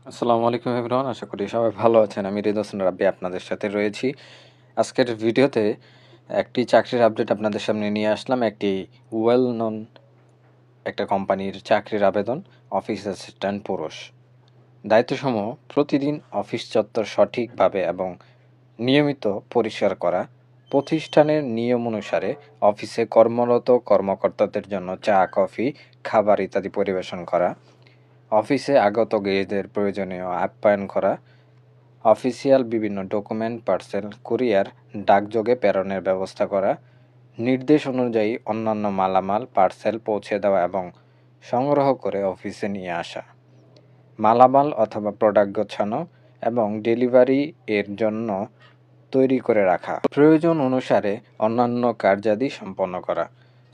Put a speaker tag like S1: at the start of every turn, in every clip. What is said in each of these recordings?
S1: আসসালামু আলাইকুম এভরিওয়ান। আশা করি সবাই ভালো আছেন। আমি রিদ হোসেন রাব্বি আপনাদের সাথে রয়েছি। আজকের ভিডিওতে একটি চাকরির আপডেট আপনাদের সামনে নিয়ে আসলাম। একটি ওয়েল নোন একটা কোম্পানির চাকরির আবেদন, অফিস অ্যাসিস্ট্যান্ট পুরুষ। দায়িত্বসমূহ: প্রতিদিন অফিস চত্বর সঠিকভাবে এবং নিয়মিত পরিষ্কার করা, প্রতিষ্ঠানের নিয়ম অনুসারে অফিসে কর্মরত কর্মকর্তাদের জন্য চা, কফি, খাবার ইত্যাদি পরিবেশন করা, অফিসে আগত গেস্টদের প্রয়োজনীয় আপ্যায়ন করা, অফিসিয়াল বিভিন্ন ডকুমেন্ট, পার্সেল, কুরিয়ার, ডাকযোগে প্রেরণের ব্যবস্থা করা, নির্দেশ অনুযায়ী অন্যান্য মালামাল, পার্সেল পৌঁছে দেওয়া এবং সংগ্রহ করে অফিসে নিয়ে আসা, মালামাল অথবা প্রোডাক্ট গোছানো এবং ডেলিভারি এর জন্য তৈরি করে রাখা, প্রয়োজন অনুসারে অন্যান্য কার্যাদি সম্পন্ন করা,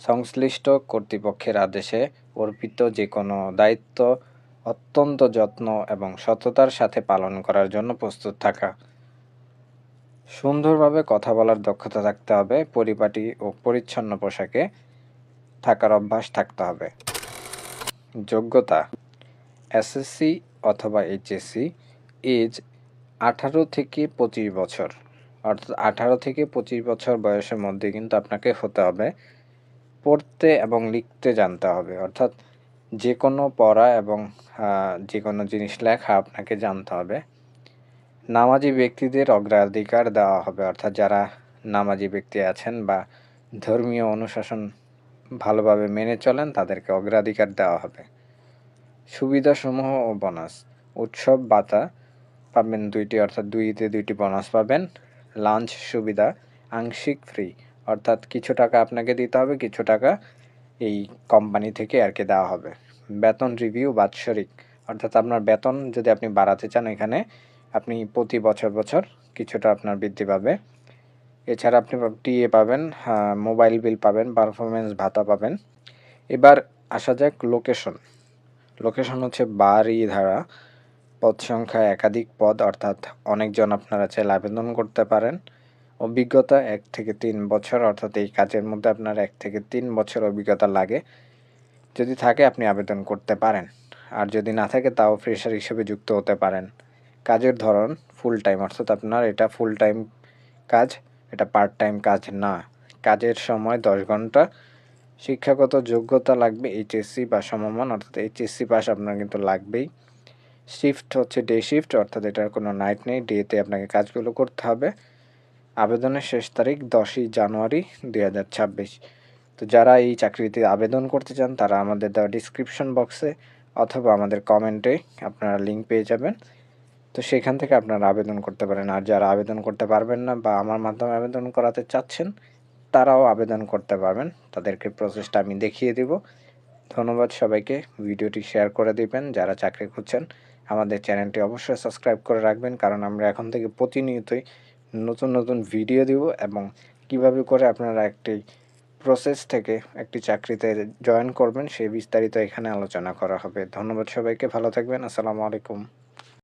S1: সংশ্লিষ্ট কর্তৃপক্ষের আদেশে অর্পিত যে কোনো দায়িত্ব অত্যন্ত যত্ন এবং সততার সাথে পালন করার জন্য প্রস্তুত থাকা, সুন্দরভাবে কথা বলার দক্ষতা থাকতে হবে, পরিপাটি ও পরিচ্ছন্ন পোশাকে থাকার অভ্যাস থাকতে হবে। যোগ্যতা: এসএসসি অথবা এইচএসসি, এজ 18 থেকে 25 বছর, অর্থাৎ 18 থেকে 25 বছর বয়সের মধ্যে কিন্তু আপনাকে হতে হবে। পড়তে এবং লিখতে জানতে হবে, অর্থাৎ যে কোনো পড়া এবং যে কোনো জিনিস লেখা আপনাকে জানতে হবে। নামাজি ব্যক্তিদের অগ্রাধিকার দেওয়া হবে, অর্থাৎ যারা নামাজি ব্যক্তি আছেন বা ধর্মীয় অনুশাসন ভালোভাবে মেনে চলেন তাদেরকে অগ্রাধিকার দেওয়া হবে। সুবিধাসমূহ ও বোনাস: উৎসব ভাতা পাবেন 2টি, অর্থাৎ 2তে 2টি বোনাস পাবেন। লাঞ্চ সুবিধা আংশিক ফ্রি, অর্থাৎ কিছু টাকা আপনাকে দিতে হবে, কিছু টাকা এই কোম্পানি থেকে আর কি দেওয়া হবে। বেতন রিভিউ বাৎসরিক, অর্থাৎ আপনার বেতন যদি আপনি বাড়াতে চান এখানে আপনি প্রতি বছর কিছুটা আপনার বৃদ্ধি পাবে। এছাড়া আপনি টিএ পাবেন, মোবাইল বিল পাবেন, পারফরমেন্স ভাতা পাবেন। এবার আসা যাক লোকেশন হচ্ছে বারিধারা। পদ সংখ্যা একাধিক পদ, অর্থাৎ অনেকজন আপনারা চাইলে আবেদন করতে পারেন। অভিজ্ঞতা 1 থেকে 3 বছর, অর্থাৎ এই কাজের মধ্যে আপনার 1 থেকে 3 বছর অভিজ্ঞতা লাগে। যদি থাকে আপনি আবেদন করতে পারেন, আর যদি না থাকে তাও ফ্রেশার হিসেবে যুক্ত হতে পারেন। কাজের ধরন ফুল টাইম, অর্থাৎ আপনার এটা ফুল টাইম কাজ, এটা পার্ট টাইম কাজ না। কাজের সময় 10 ঘন্টা। শিক্ষাগত যোগ্যতা লাগবে এইচএসসি বা সমমান, অর্থাৎ এইচএসসি পাস আপনার কিন্তু লাগবেই। শিফট হচ্ছে ডে শিফট, অর্থাৎ এটার কোনো নাইট নেই, ডেতে আপনাকে কাজগুলো করতে হবে। আবেদনের শেষ তারিখ 10ই জানুয়ারি 2026। তো যারা এই চাকরিতে আবেদন করতে চান তারা আমাদের দেওয়া ডিসক্রিপশন বক্সে অথবা আমাদের কমেন্টে আপনারা লিঙ্ক পেয়ে যাবেন। তো সেখান থেকে আপনারা আবেদন করতে পারেন। আর যারা আবেদন করতে পারবেন না বা আমার মাধ্যমে আবেদন করাতে চাচ্ছেন তারাও আবেদন করতে পারবেন, তাদেরকে প্রসেসটা আমি দেখিয়ে দিব। ধন্যবাদ সবাইকে। ভিডিওটি শেয়ার করে দিবেন যারা চাকরি খুঁজছেন। আমাদের চ্যানেলটি অবশ্যই সাবস্ক্রাইব করে রাখবেন, কারণ আমরা এখন থেকে প্রতিনিয়তই নতুন ভিডিও দিব এবং কিভাবে করে আপনারা একটি প্রসেস থেকে একটি চাকরিতে জয়েন করবেন সেই বিস্তারিত এখানে আলোচনা করা হবে। ধন্যবাদ সবাইকে, ভালো থাকবেন। আসসালামু আলাইকুম।